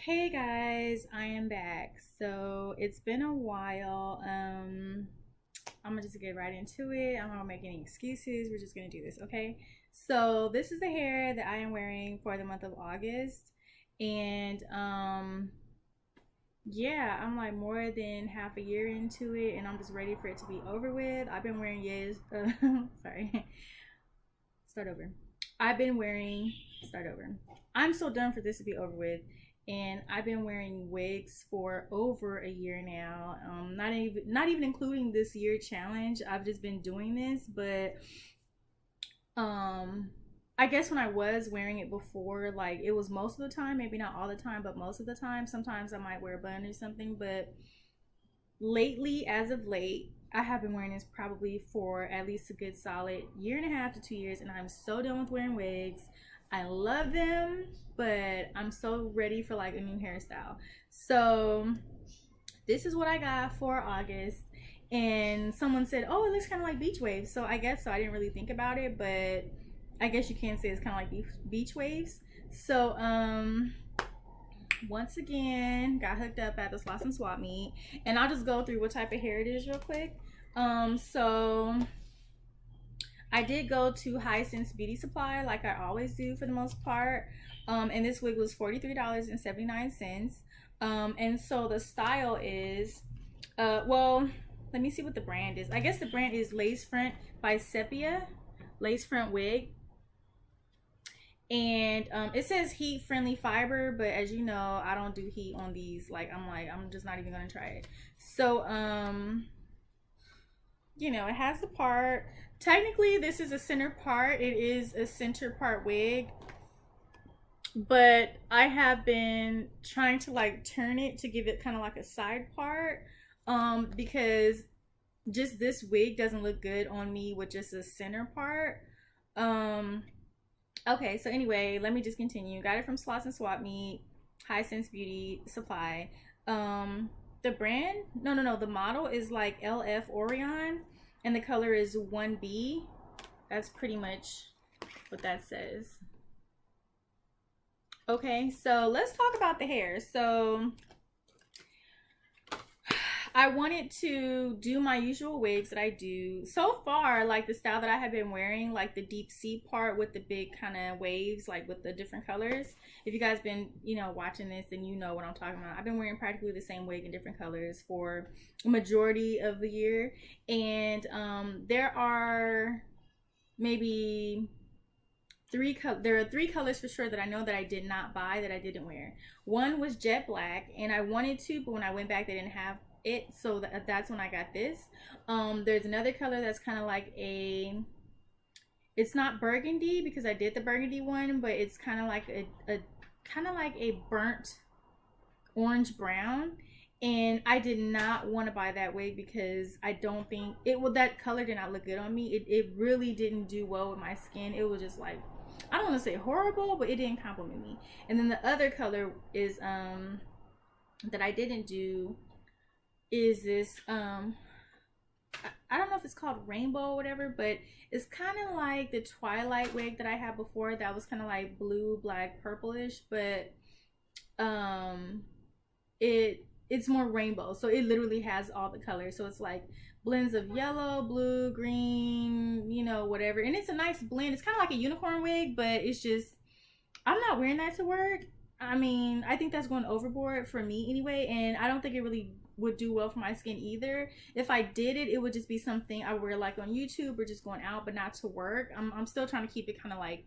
Hey guys, I am back. So it's been a while. I'm gonna just get right into it. I'm not gonna make any excuses. We're just gonna do this, okay? So this is the hair that I am wearing for the month of August. And yeah, I'm like more than half a year into it and I'm just ready for it to be over with. I've been wearing years sorry. Start over. I've been wearing start over. I'm so done for this to be over with, and I've been wearing wigs for over a year now. Not even including this year challenge. I've just been doing this, but um I guess when I was wearing it before, like it was most of the time, maybe not all the time, but most of the time. Sometimes I might wear a bun or something, but lately, as of late, I have been wearing this probably for at least a good solid year and a half to 2 years, and I'm so done with wearing wigs. I love them, but I'm so ready for like a new hairstyle. So this is what I got for August. And someone said, "Oh, it looks kind of like beach waves." So I guess so. I didn't really think about it, but I guess you can say it's kind of like beach waves. So once again got hooked up at the Slauson swap meet, and I'll just go through what type of hair it is real quick. So I did go to Hisense Beauty Supply like I always do for the most part, and this wig was $43.79. And so the style is well, let me see what the brand is. I guess the brand is Lace Front by Sepia, lace front wig. And it says heat friendly fiber, but as you know, I don't do heat on these. I'm just not even gonna try it. So it has the part. Technically this is a center part. It is a center part wig, but I have been trying to like turn it to give it kind of like a side part, because just this wig doesn't look good on me with just a center part. Okay, so anyway, let me just continue. Got it from Slauson Swap Meet, Hisense Beauty Supply. The brand, no, the model is like LF ORION, and the color is 1B. That's pretty much what that says. Okay, so let's talk about the hair. So I wanted to do my usual wigs that I do. So far, like the style that I have been wearing, like the deep sea part with the big kind of waves, like with the different colors. If you guys been, watching this, then you know what I'm talking about. I've been wearing practically the same wig in different colors for a majority of the year. And there are maybe there are three colors for sure that I know that I did not buy, that I didn't wear. One was jet black, and I wanted to, but when I went back they didn't have it, so that's when I got this. There's another color that's kind of like it's not burgundy because I did the burgundy one, but it's kind of like a burnt orange brown, and I did not want to buy that wig because I don't think that color did not look good on me. It really didn't do well with my skin. It was just like, I don't want to say horrible, but it didn't compliment me. And then the other color is that I didn't do is this I don't know if it's called rainbow or whatever, but it's kind of like the Twilight wig that I had before that was kind of like blue, black, purplish, but it's more rainbow, so it literally has all the colors. So it's like blends of yellow, blue, green, whatever, and it's a nice blend. It's kind of like a unicorn wig, but it's just, I'm not wearing that to work. I mean, I think that's going overboard for me anyway, and I don't think it really would do well for my skin either. If I did it, it would just be something I wear like on YouTube or just going out, but not to work. I'm still trying to keep it kind of like,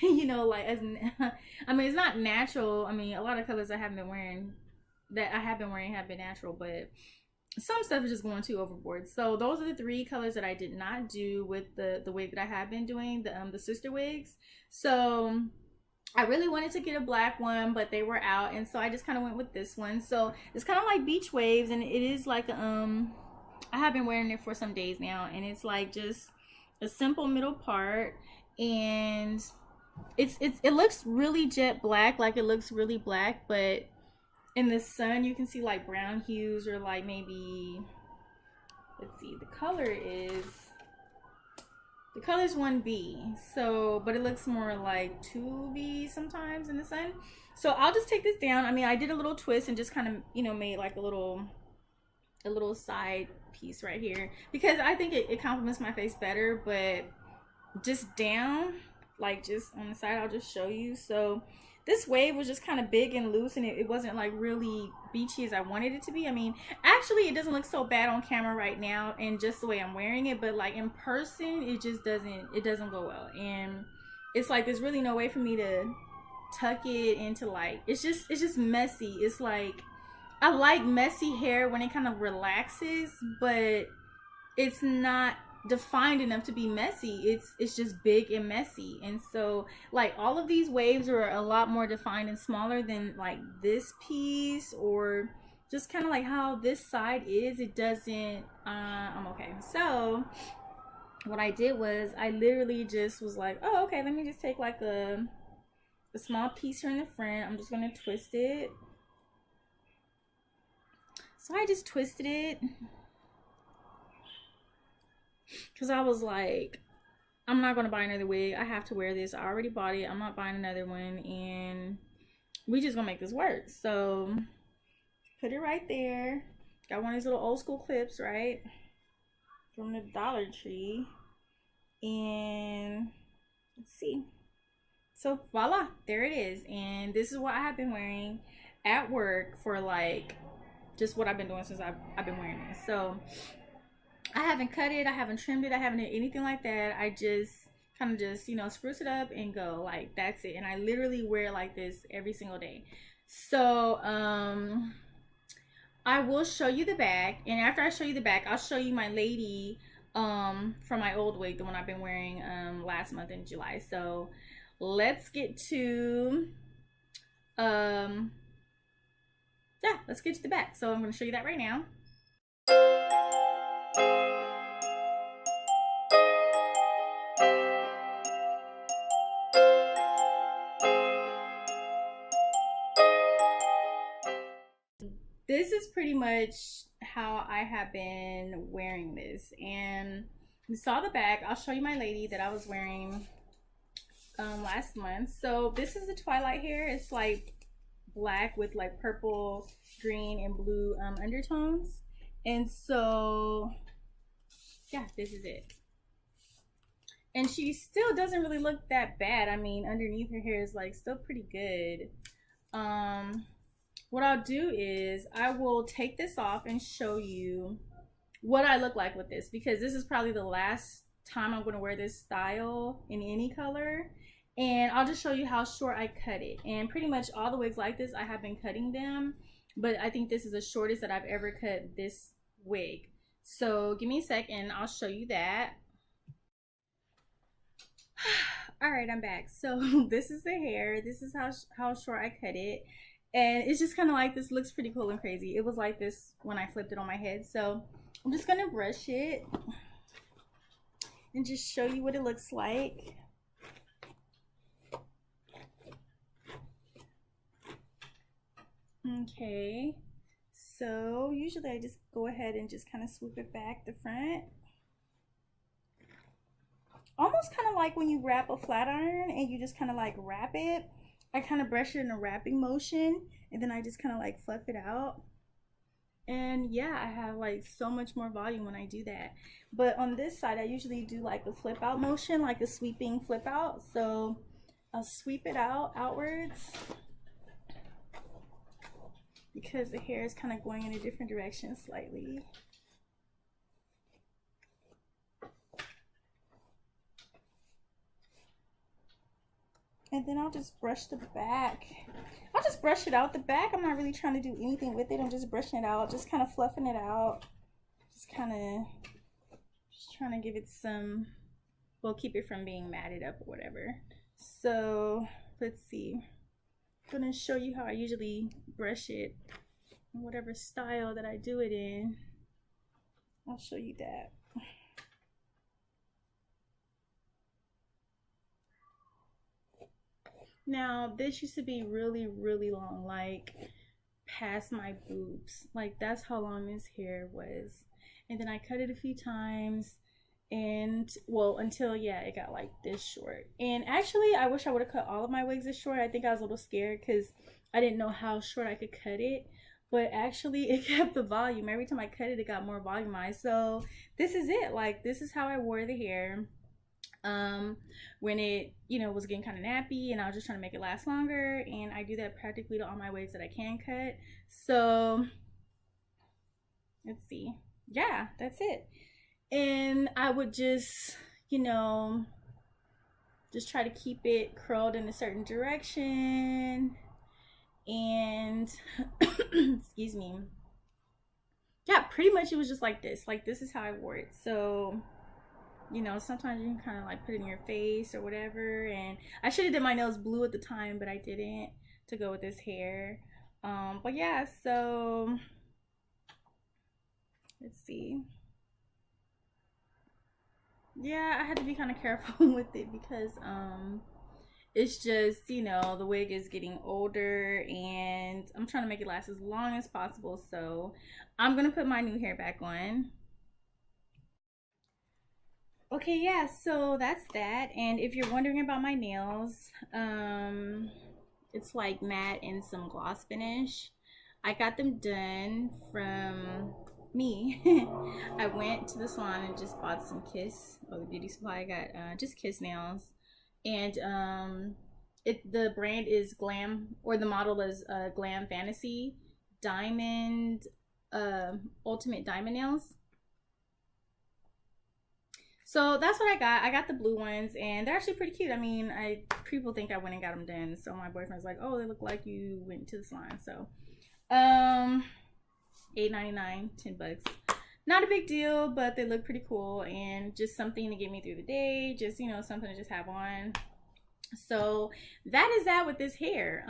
like I mean, it's not natural. I mean, a lot of colors I have been wearing have been natural, but some stuff is just going too overboard. So those are the three colors that I did not do with the wig that I have been doing, the sister wigs. So I really wanted to get a black one, but they were out, and so I just kind of went with this one. So it's kind of like beach waves, and it is like I have been wearing it for some days now, and it's like just a simple middle part, and it looks really jet black, like it looks really black, but in the sun you can see like brown hues, or like maybe, let's see, the color is The color's 1B, so, but it looks more like 2B sometimes in the sun. So I'll just take this down. I mean, I did a little twist and just kind of, you know, made like a little side piece right here because I think it complements my face better, but just down, like just on the side, I'll just show you. So this wave was just kind of big and loose, and it wasn't like really beachy as I wanted it to be. I mean, actually it doesn't look so bad on camera right now and just the way I'm wearing it, but like in person it just doesn't go well. And it's like there's really no way for me to tuck it into, like, it's just messy. It's like I like messy hair when it kind of relaxes, but it's not defined enough to be messy. It's just big and messy. And so like all of these waves are a lot more defined and smaller than like this piece, or just kind of like how this side is. It doesn't I'm okay. So what I did was I literally just was like, oh, okay, let me just take like a small piece here in the front. I'm just gonna twist it. So I just twisted it because I was like, I'm not going to buy another wig. I have to wear this. I already bought it. I'm not buying another one. And we just going to make this work. So put it right there. Got one of these little old school clips, right? From the Dollar Tree. And let's see. So voila, there it is. And this is what I have been wearing at work for like just what I've been doing since I've been wearing this. So I haven't cut it, I haven't trimmed it, I haven't done anything like that. I just kind of just, you know, spruce it up and go. Like, that's it. And I literally wear it like this every single day. So I will show you the back, and after I show you the back, I'll show you my lady from my old wig, the one I've been wearing last month in July. So let's get to yeah, let's get to the back. So I'm going to show you that right now. This is pretty much how I have been wearing this, and you saw the back. I'll show you my lady that I was wearing last month. So this is the Twilight hair. It's like black with like purple, green, and blue undertones. And so yeah, this is it. And she still doesn't really look that bad. I mean, underneath her hair is like still pretty good. What I'll do is I will take this off and show you what I look like with this, because this is probably the last time I'm going to wear this style in any color. And I'll just show you how short I cut it. And pretty much all the wigs like this, I have been cutting them, but I think this is the shortest that I've ever cut this wig. So give me a second, I'll show you that. All right, I'm back. So this is the hair. This is how short I cut it. And it's just kind of like, this looks pretty cool and crazy. It was like this when I flipped it on my head. So I'm just gonna brush it and just show you what it looks like. Okay, so usually I just go ahead and just kind of swoop it back the front. Almost kind of like when you wrap a flat iron and you just kind of like wrap it. I kind of brush it in a wrapping motion, and then I just kind of like fluff it out. And yeah, I have like so much more volume when I do that. But on this side, I usually do like a flip out motion, like a sweeping flip out. So I'll sweep it outwards, because the hair is kind of going in a different direction slightly. And then I'll just brush the back. I'll just brush it out the back. I'm not really trying to do anything with it. I'm just brushing it out, just kind of fluffing it out. Just trying to give it some, well, keep it from being matted up or whatever. So let's see. I'm gonna show you how I usually brush it, whatever style that I do it in. I'll show you that. Now this used to be really, really long, like past my boobs. Like that's how long this hair was. And then I cut it a few times, And well, until yeah, it got like this short. And actually I wish I would have cut all of my wigs this short. I think I was a little scared because I didn't know how short I could cut it, but actually it kept the volume. Every time I cut it, it got more volumized. So this is it. Like, this is how I wore the hair when it, you know, was getting kind of nappy, and I was just trying to make it last longer. And I do that practically to all my wigs that I can cut. So let's see. Yeah, that's it. And I would just, you know, just try to keep it curled in a certain direction. And excuse me. Yeah, pretty much it was just like this. Like, this is how I wore it. So, you know, sometimes you can kind of like put it in your face or whatever. And I should have did my nails blue at the time, but I didn't, to go with this hair. But yeah, so let's see. Yeah, I had to be kind of careful with it because it's just, you know, the wig is getting older and I'm trying to make it last as long as possible. So I'm gonna put my new hair back on. Okay, yeah, so that's that. And if you're wondering about my nails, it's like matte and some gloss finish. I got them done from me. I went to the salon and just bought some Kiss, or the beauty supply. I got just Kiss nails, and the brand is Glam, or the model is Glam Fantasy Diamond, Ultimate Diamond Nails. So that's what I got. I got the blue ones, and they're actually pretty cute. I mean, people think I went and got them done. So my boyfriend's like, "Oh, they look like you went to the salon." So, $8.99, $10. Not a big deal, but they look pretty cool, and just something to get me through the day. Just, you know, something to just have on. So that is that with this hair.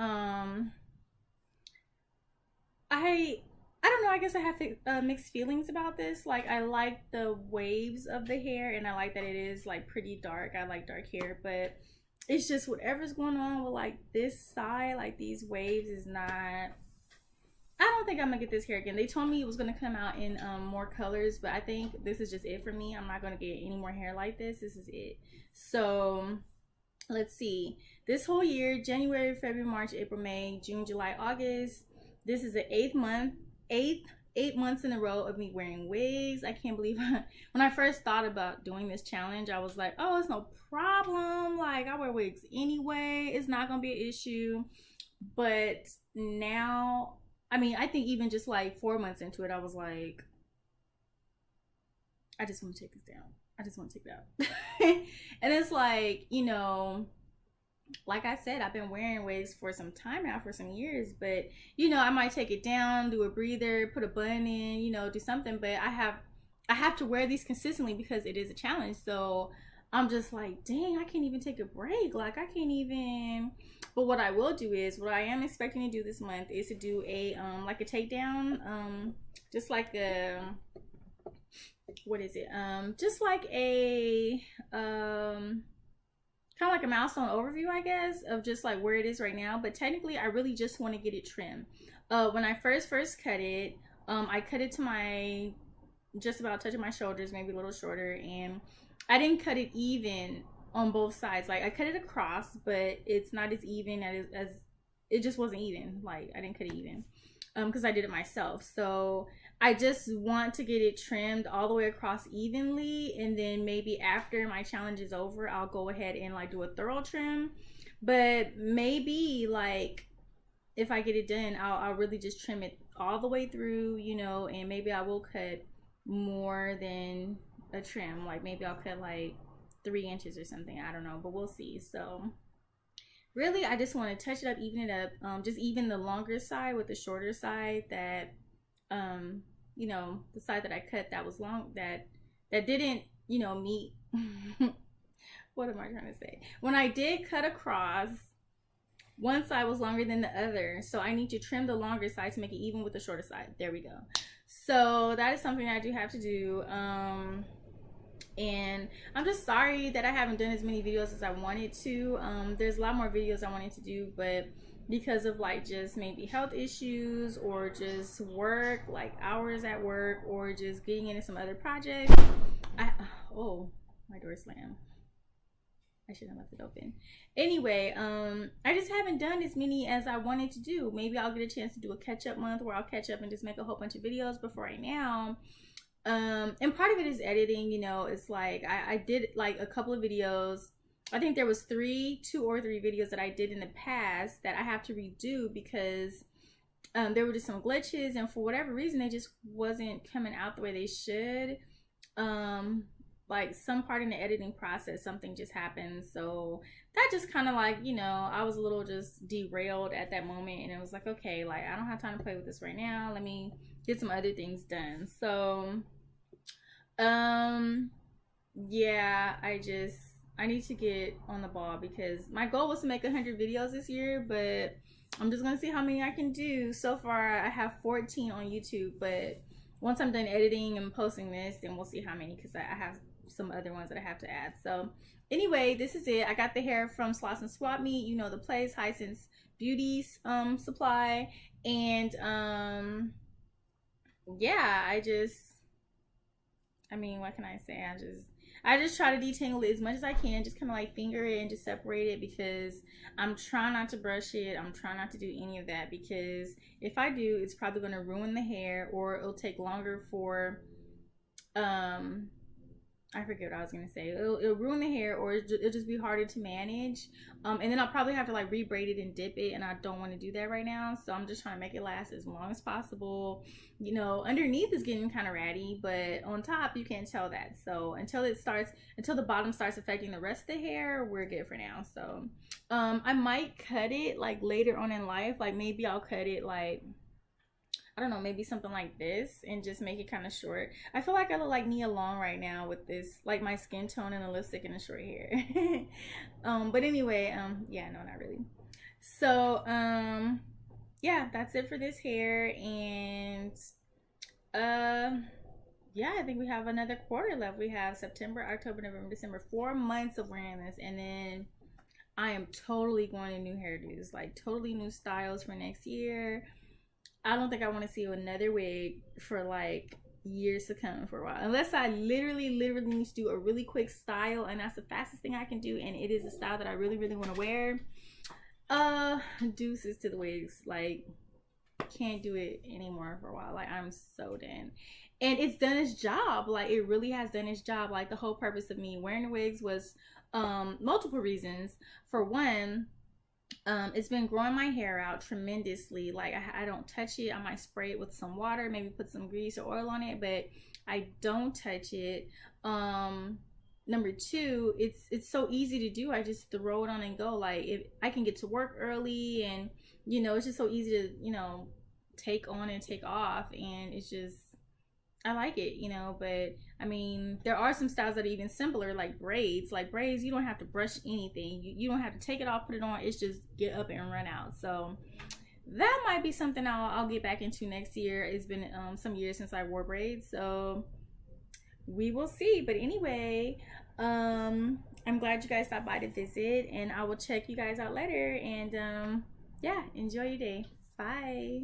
I don't know, I guess I have mixed feelings about this. Like, I like the waves of the hair, and I like that it is like pretty dark. I like dark hair, but it's just whatever's going on with like this side, like these waves is not, I don't think I'm gonna get this hair again. They told me it was gonna come out in more colors, but I think this is just it for me. I'm not gonna get any more hair like this. This is it. So let's see. This whole year, January, February, March, April, May, June, July, August. This is the 8th month. 8 months in a row of me wearing wigs. I can't believe when I first thought about doing this challenge, I was like, oh, it's no problem. Like, I wear wigs anyway. It's not gonna be an issue. But now, I mean, I think even just like 4 months into it, I was like, I just want to take this down. I just want to take it out. And it's like, you know, like I said, I've been wearing wigs for some time now, for some years, but you know, I might take it down, do a breather, put a bun in, you know, do something, but I have to wear these consistently because it is a challenge. So I'm just like, dang, I can't even take a break. Like, I can't even. But what I will do is, what I am expecting to do this month is to do a like a takedown, just like a, what is it, just like a kind of like a milestone overview, I guess, of just like where it is right now. But technically, I really just want to get it trimmed. When I first cut it, I cut it to my, just about touching my shoulders, maybe a little shorter, and I didn't cut it even on both sides. Like, I cut it across, but it's not as even as it just wasn't even. Like, I didn't cut it even because I did it myself. So I just want to get it trimmed all the way across evenly, and then maybe after my challenge is over, I'll go ahead and like do a thorough trim. But maybe like if I get it done, I'll really just trim it all the way through, you know, and maybe I will cut more than a trim. Like, maybe I'll cut like 3 inches or something. I don't know, but we'll see. So really, I just want to touch it up, even it up, just even the longer side with the shorter side that, you know, the side that I cut that was long, that didn't, you know, meet. What am I trying to say? When I did cut across, one side was longer than the other, so I need to trim the longer side to make it even with the shorter side. There we go. So that is something I do have to do. And I'm just sorry that I haven't done as many videos as I wanted to. There's a lot more videos I wanted to do, but because of like just maybe health issues or just work, like hours at work, or just getting into some other projects, Oh, my door slammed. I shouldn't have left it open. Anyway, I just haven't done as many as I wanted to do. Maybe I'll get a chance to do a catch-up month where I'll catch up and just make a whole bunch of videos. But for right now, and part of it is editing. You know, it's like I did like a couple of videos. I think there was 2 or 3 videos that I did in the past that I have to redo because there were just some glitches, and for whatever reason they just wasn't coming out the way they should. Like some part in the editing process, something just happened, so that just kind of like, you know, I was a little just derailed at that moment, and it was like, okay, like I don't have time to play with this right now, let me get some other things done. So yeah, I need to get on the ball because my goal was to make 100 videos this year, but I'm just gonna see how many I can do. So far I have 14 on YouTube, but once I'm done editing and posting this, then we'll see how many, because I have some other ones that I have to add. So anyway, this is it. I got the hair from Slauson Ave, you know the place, Hyacinth's Beauty Supply. And yeah, I mean, what can I say? I just try to detangle it as much as I can, just kind of like finger it and just separate it, because I'm trying not to brush it. I'm trying not to do any of that, because if I do, it's probably going to ruin the hair, or it'll take longer for I forget what I was gonna say. It'll ruin the hair, or it'll just be harder to manage. And then I'll probably have to like re-braid it and dip it, and I don't want to do that right now. So I'm just trying to make it last as long as possible. You know, underneath is getting kind of ratty, but on top you can't tell that. So until the bottom starts affecting the rest of the hair, we're good for now. So I might cut it like later on in life. Like maybe I'll cut it like, I don't know, maybe something like this and just make it kind of short. I feel like I look like Nia Long right now with this, like my skin tone and a lipstick and a short hair. But anyway, yeah, no, not really. So, yeah, that's it for this hair. And, yeah, I think we have another quarter left. We have September, October, November, December, 4 months of wearing this. And then I am totally going to new hairdos, like totally new styles for next year. I don't think I want to see another wig for like years to come for a while, unless I literally need to do a really quick style, and that's the fastest thing I can do, and it is a style that I really want to wear. Deuces to the wigs. Like, can't do it anymore for a while. Like, I'm so done. And it's done its job. Like, it really has done its job. Like, the whole purpose of me wearing the wigs was multiple reasons. For one, it's been growing my hair out tremendously. Like I don't touch it. I might spray it with some water, maybe put some grease or oil on it, but I don't touch it. Number 2, it's so easy to do. I just throw it on and go. Like, if I can get to work early, and you know, it's just so easy to, you know, take on and take off, and it's just, I like it, you know. But I mean, there are some styles that are even simpler, like braids. Like braids, you don't have to brush anything. You don't have to take it off, put it on. It's just get up and run out. So that might be something I'll get back into next year. It's been some years since I wore braids, so we will see. But anyway, I'm glad you guys stopped by to visit, and I will check you guys out later. And yeah, enjoy your day. Bye.